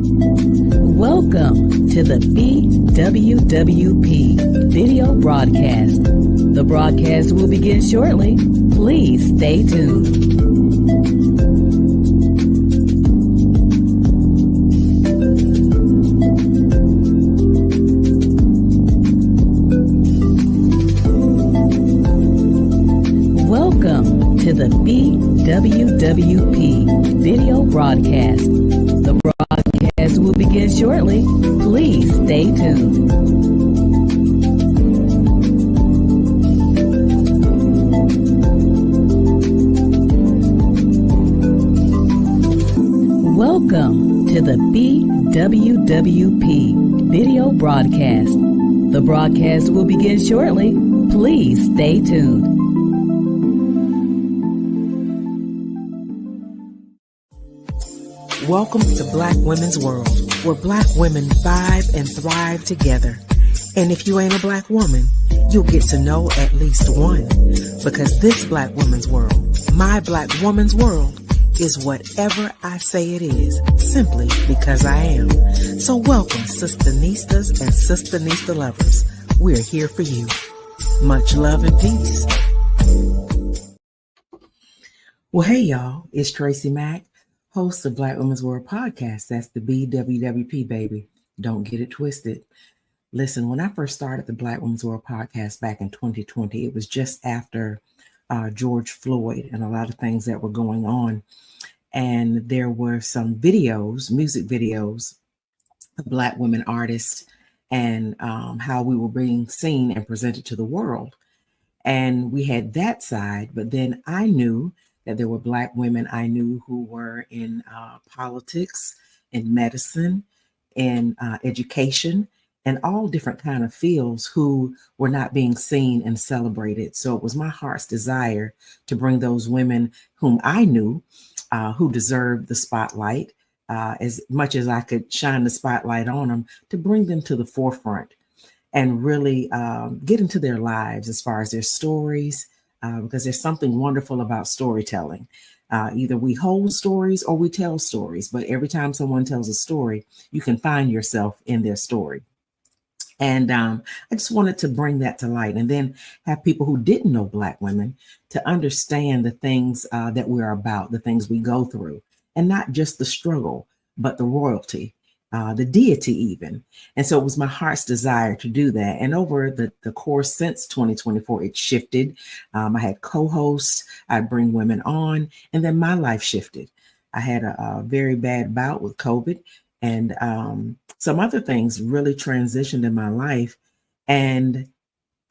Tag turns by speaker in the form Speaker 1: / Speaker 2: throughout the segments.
Speaker 1: Welcome to the BWWP video broadcast. The broadcast will begin shortly. Please stay tuned. Welcome to the BWWP video broadcast. The broadcast will begin shortly. Please stay tuned. Welcome to the BWWP video broadcast. The broadcast will begin shortly. Please stay tuned.
Speaker 2: Welcome to Black Women's World, where Black women vibe and thrive together. And if you ain't a Black woman, you'll get to know at least one. Because this Black Women's World, my Black woman's world, is whatever I say it is, simply because I am. So welcome, Sistanistas and Sistanista lovers. We're here for you. Much love and peace. Well, hey y'all, it's Tracy Mack, host of Black Women's World Podcast. That's the BWWP, baby. Don't get it twisted. Listen, when I first started the Black Women's World Podcast back in 2020, it was just after George Floyd and a lot of things that were going on. And there were some videos, music videos of Black women artists and how we were being seen and presented to the world. And we had that side, but then I knew that there were Black women I knew who were in politics, in medicine, in education, and all different kind of fields who were not being seen and celebrated. So it was my heart's desire to bring those women whom I knew who deserved the spotlight, as much as I could shine the spotlight on them, to bring them to the forefront and really get into their lives as far as their stories, because there's something wonderful about storytelling. Either we hold stories or we tell stories, but every time someone tells a story, you can find yourself in their story. And I just wanted to bring that to light and then have people who didn't know Black women to understand the things that we're about, the things we go through, and not just the struggle, but the royalty, the deity even. And so it was my heart's desire to do that. And over the course since 2024, it shifted. I had co-hosts, I'd bring women on, and then my life shifted. I had a very bad bout with COVID, and some other things really transitioned in my life. And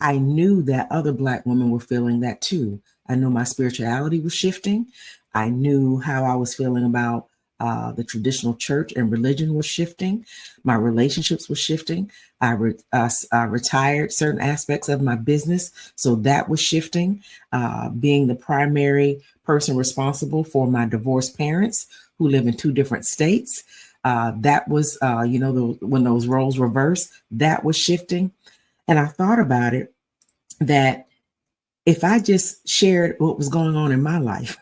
Speaker 2: I knew that other Black women were feeling that too. I knew my spirituality was shifting. I knew how I was feeling about the traditional church and religion was shifting. My relationships were shifting. I retired certain aspects of my business, so that was shifting. Being the primary person responsible for my divorced parents who live in 2 different states, that was, when those roles reversed, that was shifting. And I thought about it, that if I just shared what was going on in my life,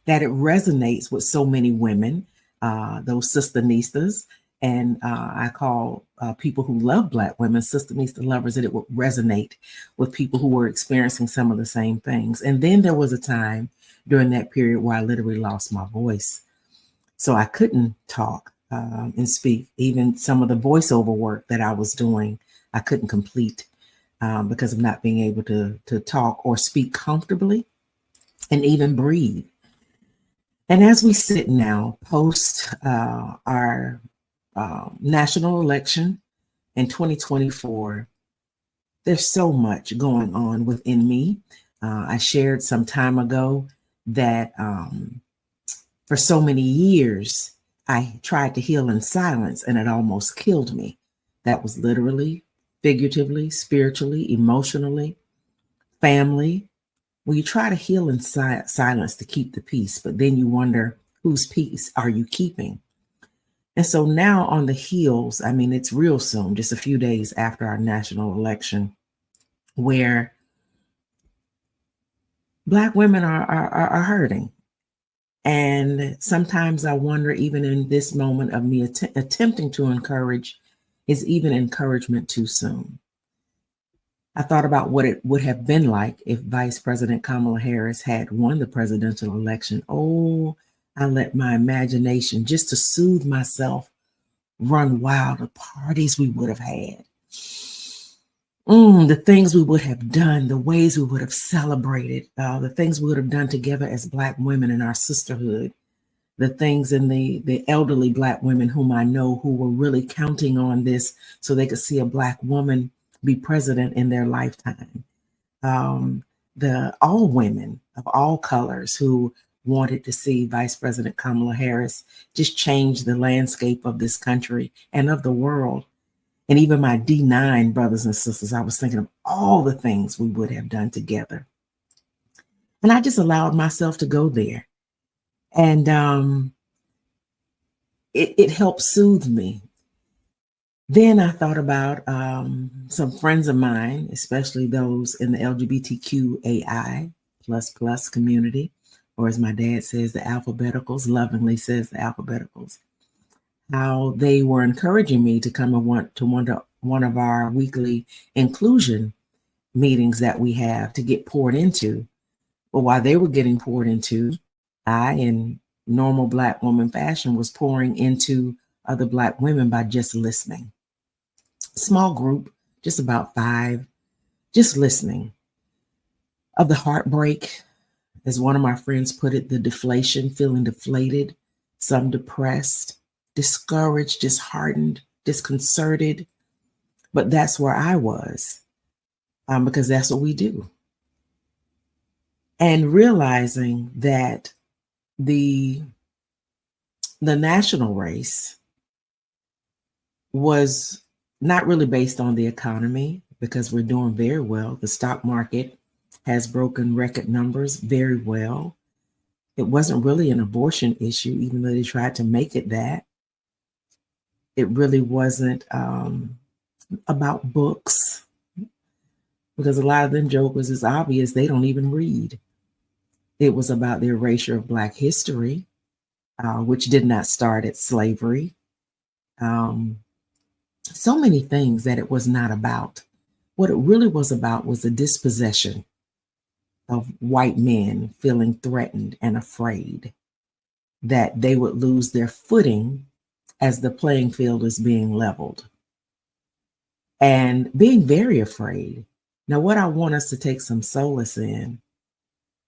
Speaker 2: that it resonates with so many women, those Sistanistas, and I call people who love Black women Sistanista lovers, that it would resonate with people who were experiencing some of the same things. And then there was a time during that period where I literally lost my voice. So I couldn't talk and speak. Even some of the voiceover work that I was doing, I couldn't complete because of not being able to talk or speak comfortably and even breathe. And as we sit now, post our national election in 2024, there's so much going on within me. I shared some time ago that for so many years, I tried to heal in silence and it almost killed me. That was literally, figuratively, spiritually, emotionally, family. Well, you try to heal in silence to keep the peace, but then you wonder, whose peace are you keeping? And so now on the heels, I mean, it's real soon, just a few days after our national election, where Black women are hurting. And sometimes I wonder, even in this moment of me attempting to encourage, is even encouragement too soon? I thought about what it would have been like if Vice President Kamala Harris had won the presidential election. Oh, I let my imagination, just to soothe myself, run wild. The parties we would have had, the things we would have done, the ways we would have celebrated, the things we would have done together as Black women in our sisterhood, the things in the elderly Black women whom I know who were really counting on this so they could see a Black woman be president in their lifetime. The all women of all colors who wanted to see Vice President Kamala Harris just change the landscape of this country and of the world. And even my D9 brothers and sisters, I was thinking of all the things we would have done together. And I just allowed myself to go there. And it helped soothe me. Then I thought about some friends of mine, especially those in the LGBTQAI plus community, or as my dad says, the alphabeticals, lovingly says the alphabeticals, how they were encouraging me to come and to one of our weekly inclusion meetings that we have to get poured into. But while they were getting poured into, I, in normal Black woman fashion, was pouring into other Black women by just listening. Small group, just about 5, just listening. Of the heartbreak, as one of my friends put it, the deflation, feeling deflated, some depressed, discouraged, disheartened, disconcerted. But that's where I was, because that's what we do. And realizing that the national race was not really based on the economy, because we're doing very well. The stock market has broken record numbers very well. It wasn't really an abortion issue, even though they tried to make it that. It really wasn't about books, because a lot of them jokers, it's obvious they don't even read. It was about the erasure of Black history, which did not start at slavery. So many things that it was not about. What it really was about was the dispossession of white men feeling threatened and afraid that they would lose their footing as the playing field is being leveled, and being very afraid. Now, what I want us to take some solace in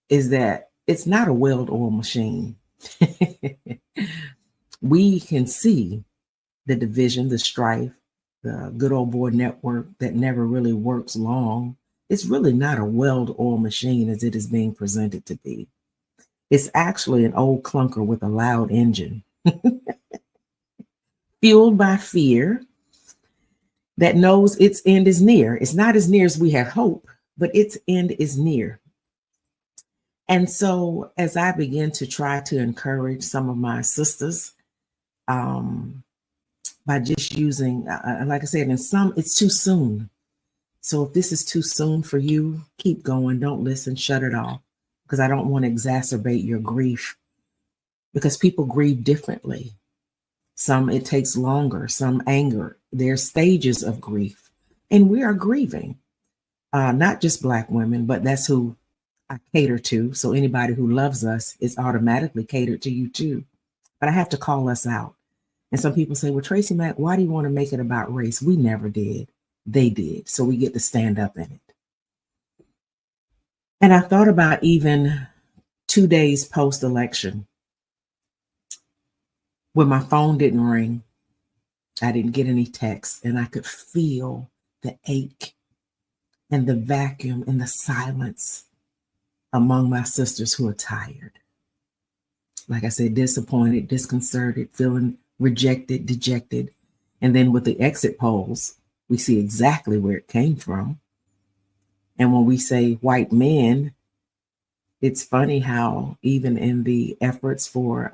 Speaker 2: is that it's not a well-oiled machine. We can see the division, the strife, the good old boy network that never really works long. It's really not a well-oiled machine as it is being presented to be. It's actually an old clunker with a loud engine, fueled by fear, that knows its end is near. It's not as near as we had hoped, but its end is near. And so as I begin to try to encourage some of my sisters, by just using, like I said, in some, it's too soon. So if this is too soon for you, keep going. Don't listen, shut it off, because I don't want to exacerbate your grief, because people grieve differently. Some, it takes longer, some anger. There's stages of grief, and we are grieving, not just Black women, but that's who I cater to. So anybody who loves us is automatically catered to you too. But I have to call us out. And some people say, well, Tracy Mack, why do you want to make it about race? We never did. They did. So we get to stand up in it. And I thought about even 2 days post-election, when my phone didn't ring, I didn't get any texts, and I could feel the ache and the vacuum and the silence among my sisters who are tired. Like I said, disappointed, disconcerted, feeling rejected, dejected. And then with the exit polls, we see exactly where it came from. And when we say white men, it's funny how even in the efforts for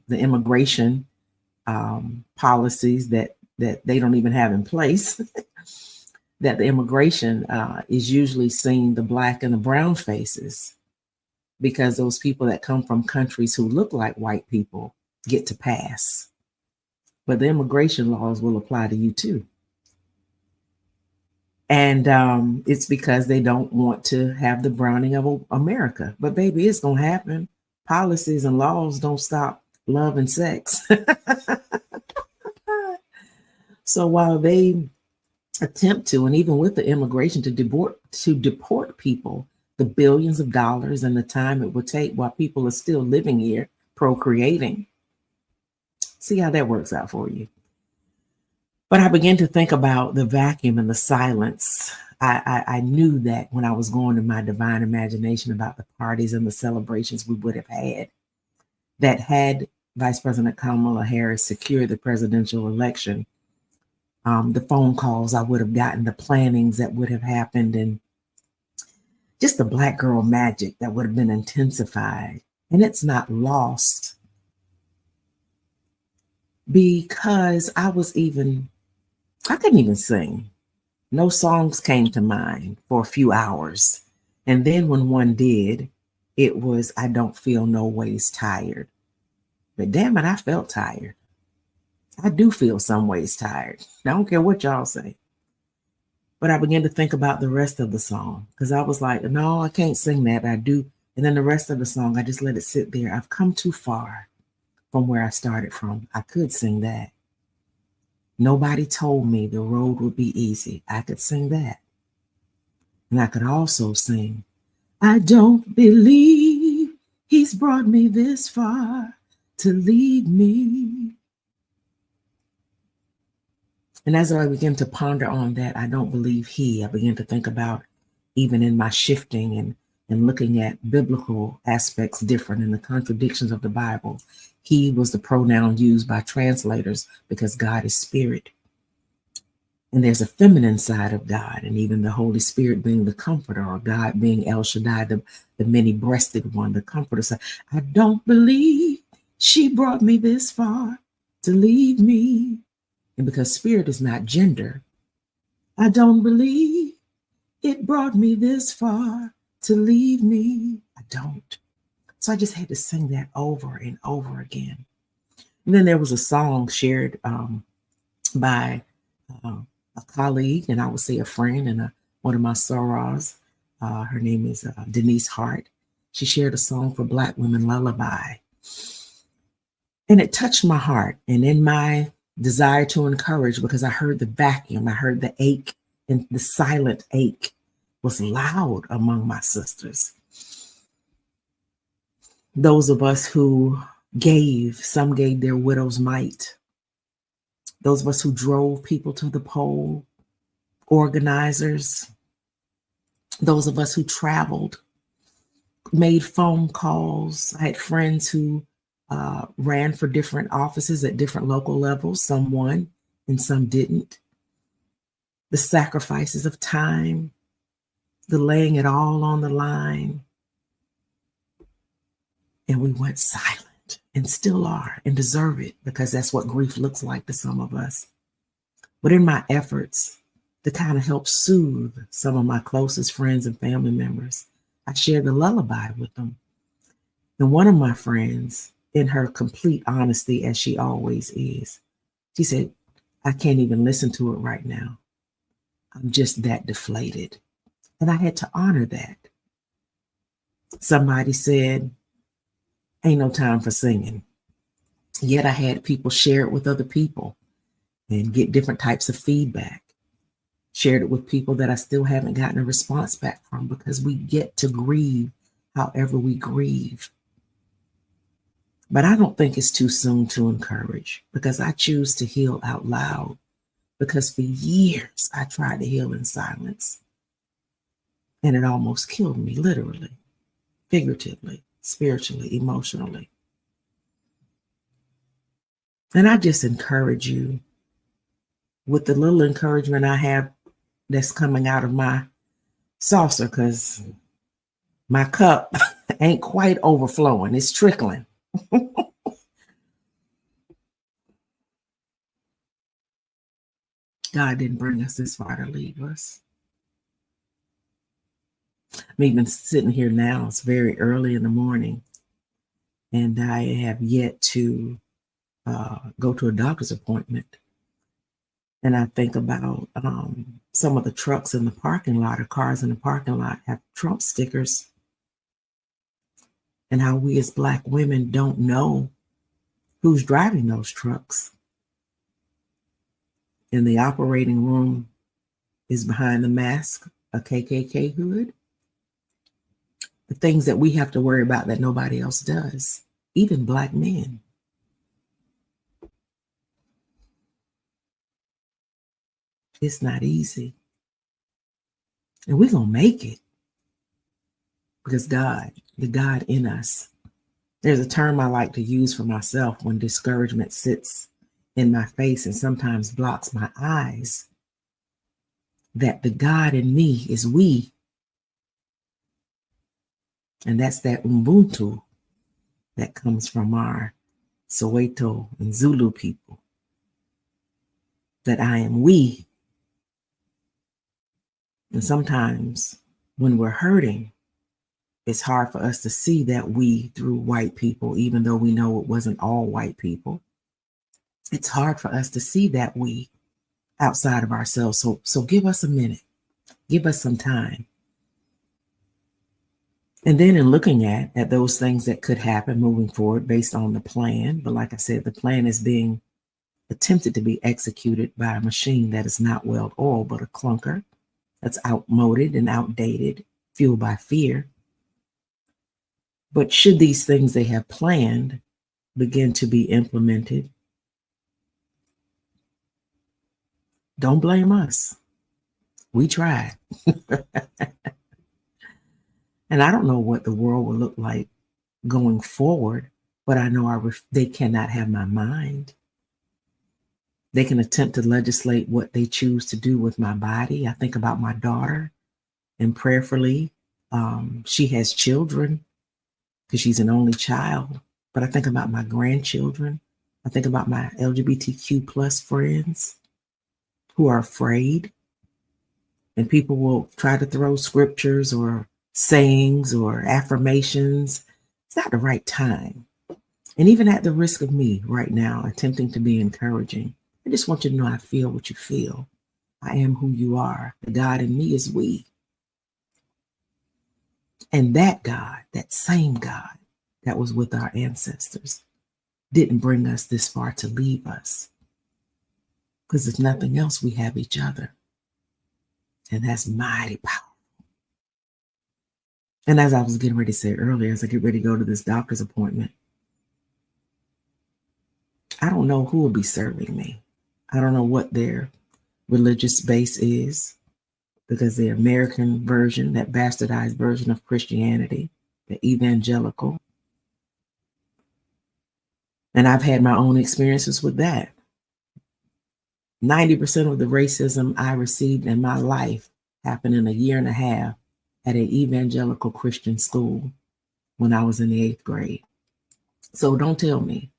Speaker 2: the immigration policies that they don't even have in place, that the immigration is usually seeing the Black and the brown faces. because those people that come from countries who look like white people get to pass. But the immigration laws will apply to you too. And it's because they don't want to have the browning of America. But baby, it's going to happen. Policies and laws don't stop love and sex. So while they attempt to, and even with the immigration to deport people, the billions of dollars and the time it would take while people are still living here, procreating. See how that works out for you. But I began to think about the vacuum and the silence. I knew that when I was going to my divine imagination about the parties and the celebrations we would have had, that had Vice President Kamala Harris secured the presidential election, the phone calls I would have gotten, the plannings that would have happened, and just the Black girl magic that would have been intensified. And it's not lost because I couldn't even sing. No songs came to mind for a few hours. And then when one did, it was, I don't feel no ways tired. But damn it, I felt tired. I do feel some ways tired. I don't care what y'all say. But I began to think about the rest of the song because I was like, no, I can't sing that. I do. And then the rest of the song, I just let it sit there. I've come too far from where I started from. I could sing that. Nobody told me the road would be easy. I could sing that. And I could also sing, I don't believe he's brought me this far to leave me. And as I began to ponder on that, I don't believe I began to think about, even in my shifting and looking at biblical aspects different in the contradictions of the Bible. He was the pronoun used by translators because God is spirit. And there's a feminine side of God, and even the Holy Spirit being the comforter, or God being El Shaddai, the many-breasted one, the comforter. So I don't believe she brought me this far to leave me. And because spirit is not gender, I don't believe it brought me this far to leave me. I don't. So I just had to sing that over and over again. And then there was a song shared by a colleague, and I would say a friend, and one of my sorors. Her name is Denise Hart. She shared a song for Black women, Lullaby. And it touched my heart. And in my desire to encourage, because I heard the vacuum, I heard the ache, and the silent ache was loud among my sisters. Those of us who some gave their widow's mite. Those of us who drove people to the poll, organizers. Those of us who traveled, made phone calls. I had friends who ran for different offices at different local levels. Some won and some didn't. The sacrifices of time, the laying it all on the line. And we went silent and still are and deserve it, because that's what grief looks like to some of us. But in my efforts to kind of help soothe some of my closest friends and family members, I shared the lullaby with them. And one of my friends, in her complete honesty, as she always is, she said, I can't even listen to it right now. I'm just that deflated. And I had to honor that. Somebody said, ain't no time for singing. Yet I had people share it with other people and get different types of feedback. Shared it with people that I still haven't gotten a response back from, because we get to grieve however we grieve. But I don't think it's too soon to encourage, because I choose to heal out loud, because for years I tried to heal in silence. And it almost killed me, literally, figuratively, spiritually, emotionally. And I just encourage you with the little encouragement I have that's coming out of my saucer, because my cup ain't quite overflowing. It's trickling. God didn't bring us this far to leave us. I'm even sitting here now. It's very early in the morning, and I have yet to go to a doctor's appointment. And I think about some of the trucks in the parking lot or cars in the parking lot have Trump stickers, and how we as Black women don't know who's driving those trucks. In the operating room is behind the mask a KKK hood. The things that we have to worry about that nobody else does, even Black men. It's not easy. And we're going to make it because God, the God in us. There's a term I like to use for myself when discouragement sits in my face and sometimes blocks my eyes, that the God in me is we. And that's that Ubuntu that comes from our Soweto and Zulu people, that I am we. And sometimes when we're hurting, it's hard for us to see that we through white people, even though we know it wasn't all white people. It's hard for us to see that we outside of ourselves. So give us a minute, give us some time. And then in looking at those things that could happen moving forward based on the plan, but like I said, the plan is being attempted to be executed by a machine that is not well oiled, but a clunker that's outmoded and outdated, fueled by fear. But should these things they have planned begin to be implemented, don't blame us. We tried. And I don't know what the world will look like going forward, but I know they cannot have my mind. They can attempt to legislate what they choose to do with my body. I think about my daughter, and prayerfully, she has children because she's an only child. But I think about my grandchildren. I think about my LGBTQ plus friends who are afraid. And people will try to throw scriptures or sayings or affirmations. It's not the right time. And even at the risk of me right now attempting to be encouraging, I just want you to know I feel what you feel. I am who you are. The God in me is we. And that God, that same God that was with our ancestors, didn't bring us this far to leave us. Because if nothing else, we have each other. And that's mighty powerful. And as I was getting ready to say earlier, as I get ready to go to this doctor's appointment, I don't know who will be serving me. I don't know what their religious base is, because the American version, that bastardized version of Christianity, the evangelical. And I've had my own experiences with that. 90% of the racism I received in my life happened in a year and a half at an evangelical Christian school when I was in the 8th grade. So don't tell me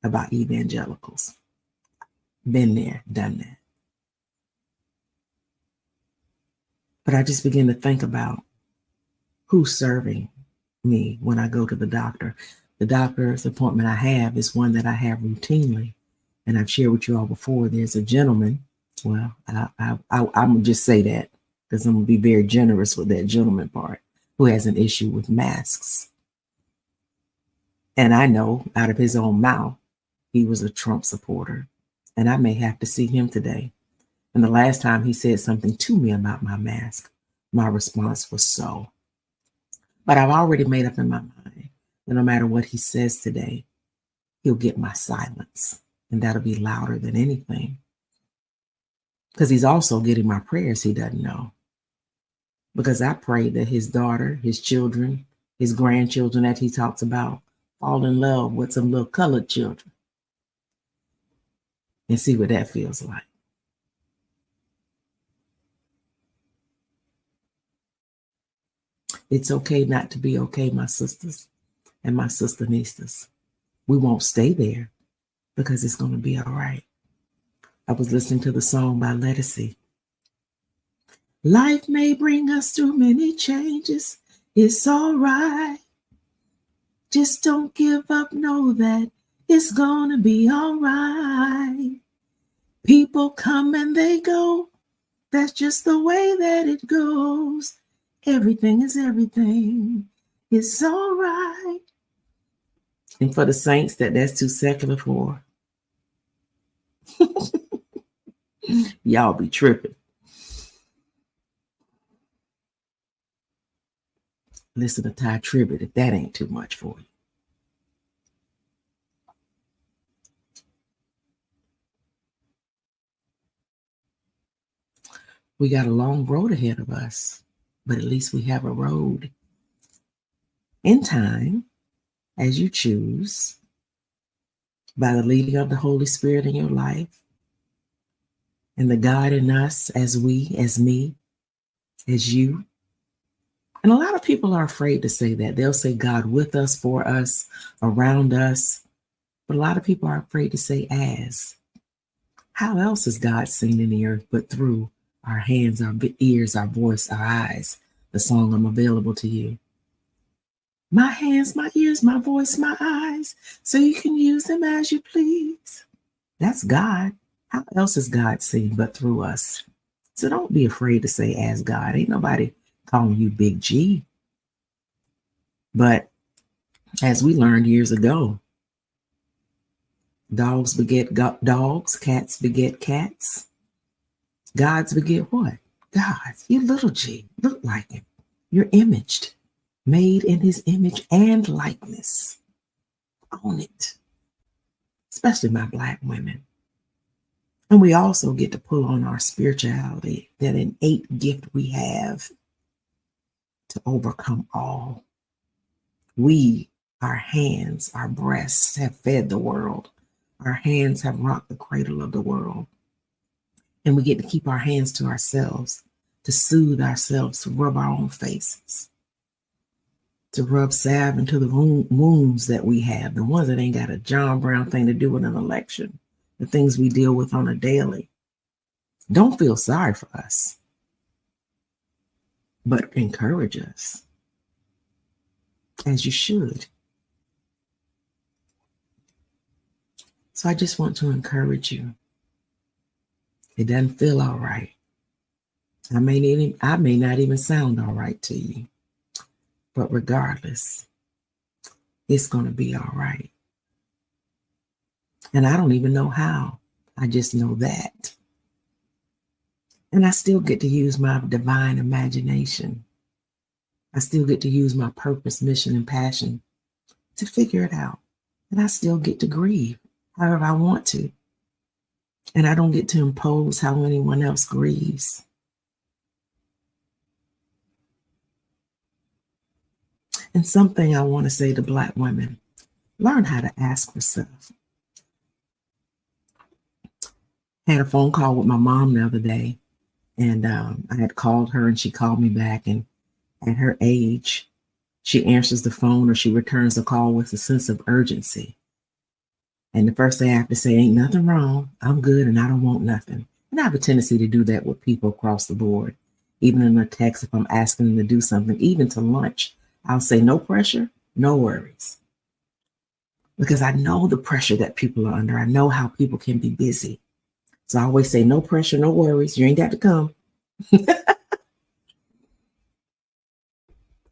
Speaker 2: about evangelicals. Been there, done that. But I just begin to think about who's serving me when I go to the doctor. The doctor's appointment I have is one that I have routinely. And I've shared with you all before, there's a gentleman. Well, I'm going to just say that because I'm going to be very generous with that gentleman part, who has an issue with masks. And I know out of his own mouth, he was a Trump supporter. And I may have to see him today. And the last time he said something to me about my mask, my response was so. But I've already made up in my mind that no matter what he says today, he'll get my silence. And that'll be louder than anything. Because he's also getting my prayers he doesn't know. Because I pray that his daughter, his children, his grandchildren that he talks about fall in love with some little colored children. And see what that feels like. It's okay not to be okay, my sisters and my sister niestas. We won't stay there because it's going to be all right. I was listening to the song by Lettucey, Life may bring us through many changes. It's all right. Just don't give up. Know that it's gonna be all right. People come and they go. That's just the way that it goes. Everything is everything. It's all right. And for the saints that's too secular for, y'all be tripping. Listen to Ty Tribbett if that ain't too much for you. We got a long road ahead of us, but at least we have a road in time as you choose by the leading of the Holy Spirit in your life and the God in us as we, as me, as you. And a lot of people are afraid to say that. They'll say God with us, for us, around us. But a lot of people are afraid to say as. How else is God seen in the earth but through our hands, our ears, our voice, our eyes? The song I'm available to you. My hands, my ears, my voice, my eyes, so you can use them as you please. That's God. How else is God seen but through us? So don't be afraid to say as God. Ain't nobody calling you Big G. But as we learned years ago, dogs beget dogs, cats beget cats. Gods beget what? Gods. You little G. Look like him. You're imaged, made in his image and likeness. Own it. Especially my Black women. And we also get to pull on our spirituality, that innate gift we have to overcome all. We, our hands, our breasts have fed the world. Our hands have rocked the cradle of the world. And we get to keep our hands to ourselves, to soothe ourselves, to rub our own faces, to rub salve into the wounds that we have, the ones that ain't got a John Brown thing to do with an election, the things we deal with on a daily. Don't feel sorry for us, but encourage us, as you should. So I just want to encourage you. It doesn't feel all right. I may not even sound all right to you, but regardless, it's going to be all right. And I don't even know how. I just know that. And I still get to use my divine imagination. I still get to use my purpose, mission, and passion to figure it out. And I still get to grieve however I want to. And I don't get to impose how anyone else grieves. And something I want to say to Black women, learn how to ask for stuff. I had a phone call with my mom the other day, and I had called her and she called me back, and at her age, she answers the phone or she returns the call with a sense of urgency. And the first thing I have to say, ain't nothing wrong. I'm good and I don't want nothing. And I have a tendency to do that with people across the board. Even in a text, if I'm asking them to do something, even to lunch, I'll say no pressure, no worries. Because I know the pressure that people are under. I know how people can be busy. So I always say no pressure, no worries. You ain't got to come.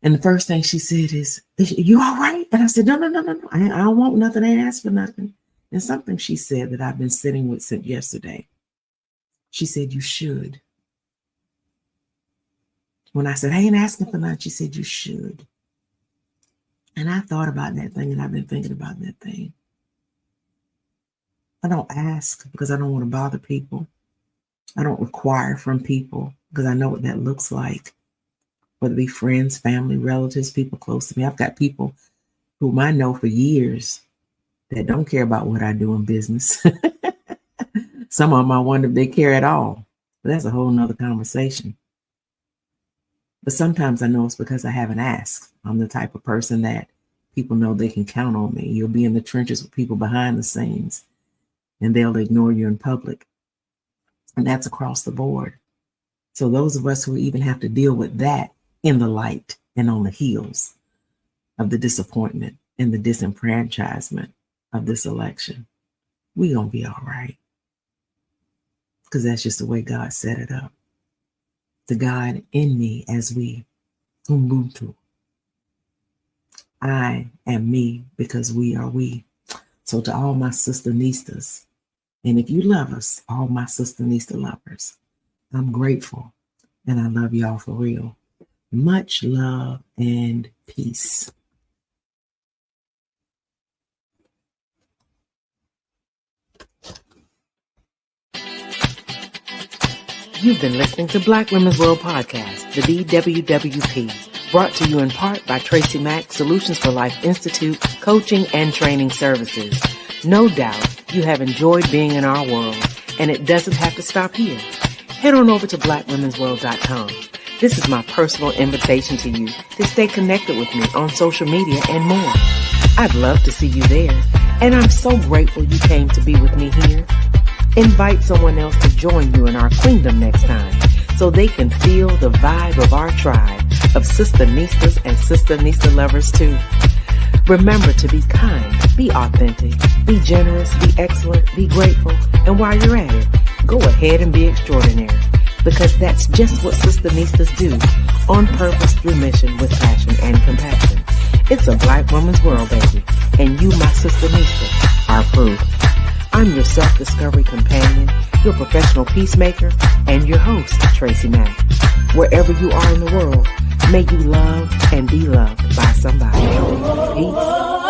Speaker 2: And the first thing she said is you all right? And I said, no. I don't want nothing. I ain't asked for nothing. And something she said that I've been sitting with since yesterday. She said, you should. When I said, I ain't asking for nothing, she said, you should. And I thought about that thing, and I've been thinking about that thing. I don't ask because I don't want to bother people. I don't require from people because I know what that looks like. Whether it be friends, family, relatives, people close to me. I've got people whom I know for years that don't care about what I do in business. Some of them I wonder if they care at all. But that's a whole nother conversation. But sometimes I know it's because I haven't asked. I'm the type of person that people know they can count on me. You'll be in the trenches with people behind the scenes, and they'll ignore you in public. And that's across the board. So those of us who even have to deal with that in the light and on the heels of the disappointment and the disenfranchisement of this election, we gonna be all right. Because that's just the way God set it up. The God in me as we Ubuntu. I am me because we are we. So to all my sister-nistas, and if you love us, all my sister-nista lovers, I'm grateful and I love y'all for real. Much love and peace. You've been listening to Black Women's World Podcast, the BWWP, brought to you in part by Tracy Mack, Solutions for Life Institute, coaching and training services. No doubt you have enjoyed being in our world, and it doesn't have to stop here. Head on over to blackwomensworld.com. This is my personal invitation to you to stay connected with me on social media and more. I'd love to see you there, and I'm so grateful you came to be with me here. Invite someone else to join you in our queendom next time so they can feel the vibe of our tribe of sister-nistas and sister-nista lovers too. Remember to be kind, be authentic, be generous, be excellent, be grateful, and while you're at it, go ahead and be extraordinary, because that's just what sister-nistas do, on purpose, through mission, with passion and compassion. It's a Black woman's world, baby, and you, my sister-nista, are proof. I'm your self-discovery companion, your professional peacemaker, and your host, Tracy Mack. Wherever you are in the world, may you love and be loved by somebody. Peace.